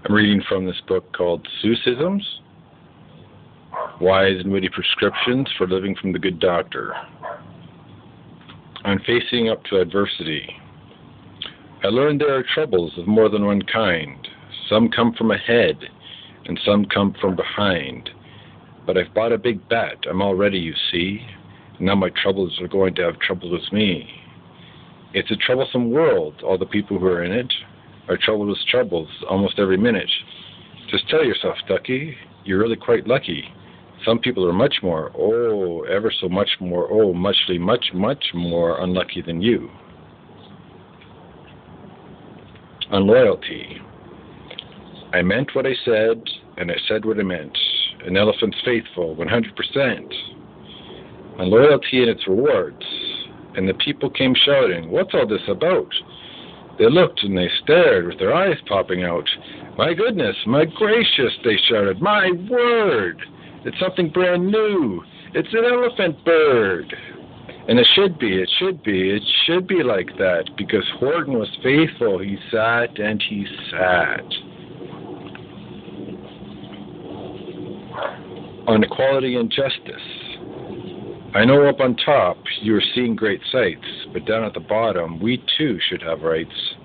I'm reading from this book called Seussisms, Wise and Witty Prescriptions for Living from the Good Doctor. On facing up to adversity. I learned there are troubles of more than one kind. Some come from ahead, and some come from behind. But I've bought a big bet, I'm all ready, you see. And now my troubles are going to have trouble with me. It's a troublesome world, all the people who are in it are troubled with troubles almost every minute. Just tell yourself, Ducky, you're really quite lucky. Some people are much more, oh, ever so much more, oh, much more unlucky than you. On loyalty. I meant what I said, and I said what I meant. An elephant's faithful, 100%. On loyalty and its rewards. And the people came shouting, what's all this about? They looked and they stared with their eyes popping out. My goodness, my gracious, they shouted, my word! It's something brand new. It's an elephant bird. And it should be like that, because Horton was faithful. He sat and he sat. On equality and justice. I know up on top you are seeing great sights, but down at the bottom we too should have rights.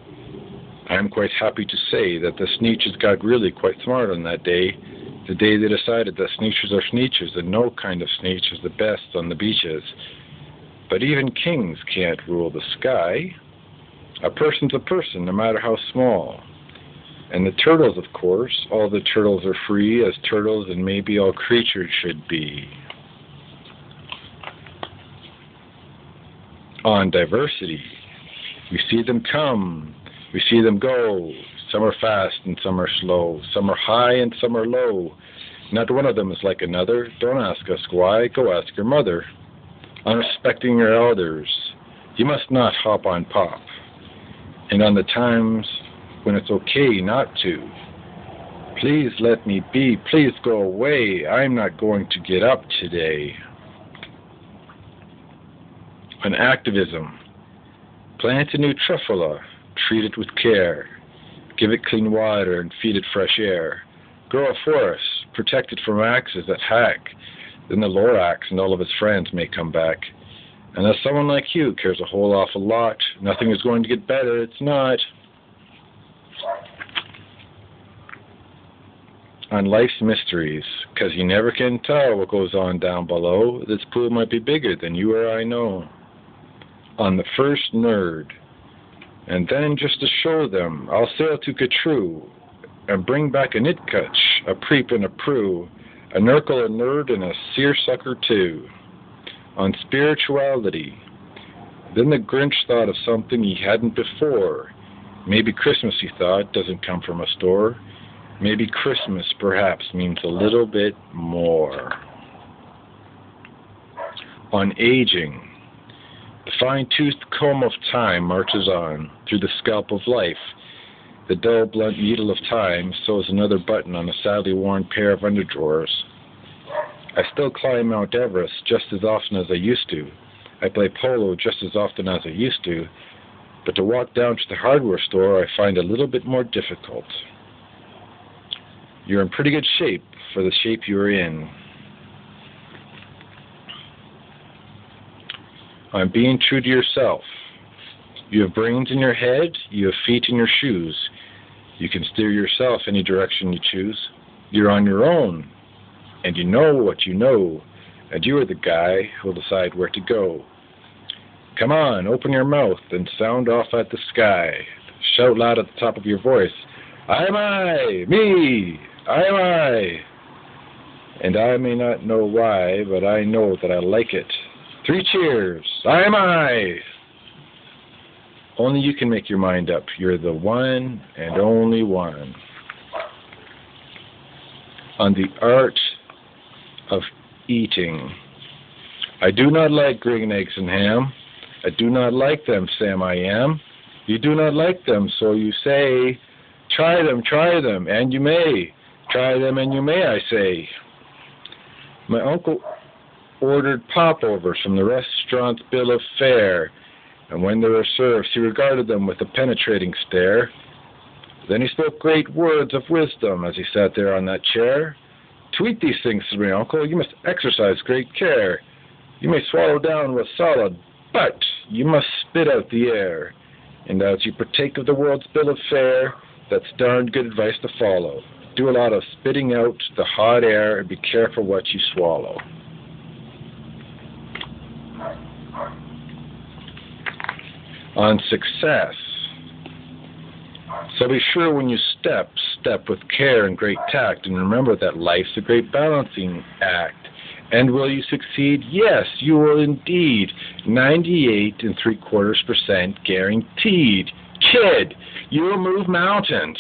I am quite happy to say that the Sneetches got really quite smart on that day. The day they decided that Sneetches are Sneetches and no kind of Sneetch is the best on the beaches. But even kings can't rule the sky. A person's a person, no matter how small. And the turtles, of course, all the turtles are free as turtles and maybe all creatures should be. On diversity. We see them come, we see them go. Some are fast and some are slow. Some are high and some are low. Not one of them is like another. Don't ask us why. Go ask your mother. On respecting your elders. You must not hop on pop. And on the times when it's okay not to. Please let me be. Please go away. I'm not going to get up today. On activism. Plant a new truffula. Treat it with care. Give it clean water and feed it fresh air. Grow a forest, protect it from axes that hack. Then the Lorax and all of his friends may come back. And as someone like you cares a whole awful lot, nothing is going to get better, it's not. On life's mysteries, 'cause you never can tell what goes on down below. This pool might be bigger than you or I know. On the first nerd. And then, just to show them, I'll sail to Catrue and bring back a Nitkutch, a Preep and a Prue, a Nurgle, a Nerd, and a Seersucker too. On spirituality. Then the Grinch thought of something he hadn't before. Maybe Christmas, he thought, doesn't come from a store. Maybe Christmas, perhaps, means a little bit more. On aging. The fine-toothed comb of time marches on through the scalp of life. The dull, blunt needle of time sews another button on a sadly worn pair of underdrawers. I still climb Mount Everest just as often as I used to. I play polo just as often as I used to. But to walk down to the hardware store, I find a little bit more difficult. You're in pretty good shape for the shape you're in. On being true to yourself. You have brains in your head, you have feet in your shoes. You can steer yourself any direction you choose. You're on your own, and you know what you know, and you are the guy who'll decide where to go. Come on, open your mouth and sound off at the sky. Shout loud at the top of your voice, I am I, me, I am I. And I may not know why, but I know that I like it. 3 cheers, I am I. Only you can make your mind up. You're the one and only one. On the art of eating. I do not like green eggs and ham. I do not like them, Sam I am. You do not like them, so you say, try them, and you may. Try them and you may, I say. My uncle ordered popovers from the restaurant's bill of fare, and when they were served, he regarded them with a penetrating stare. Then he spoke great words of wisdom as he sat there on that chair. To eat these things, said my uncle, you must exercise great care. You may swallow down what's solid, but you must spit out the air. And as you partake of the world's bill of fare, that's darned good advice to follow. Do a lot of spitting out the hot air and be careful what you swallow. On success. So be sure when you step with care and great tact, and remember that life's a great balancing act. And will you succeed? Yes, you will indeed. 98.75% guaranteed. Kid, you will move mountains.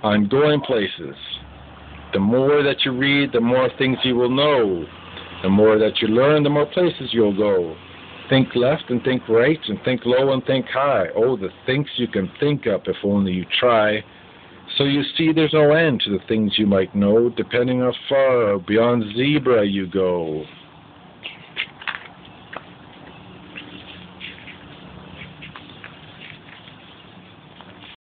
On going places. The more that you read, the more things you will know. The more that you learn, the more places you'll go. Think left and think right, and think low and think high. Oh, the things you can think up if only you try. So you see there's no end to the things you might know, depending how far beyond zebra you go.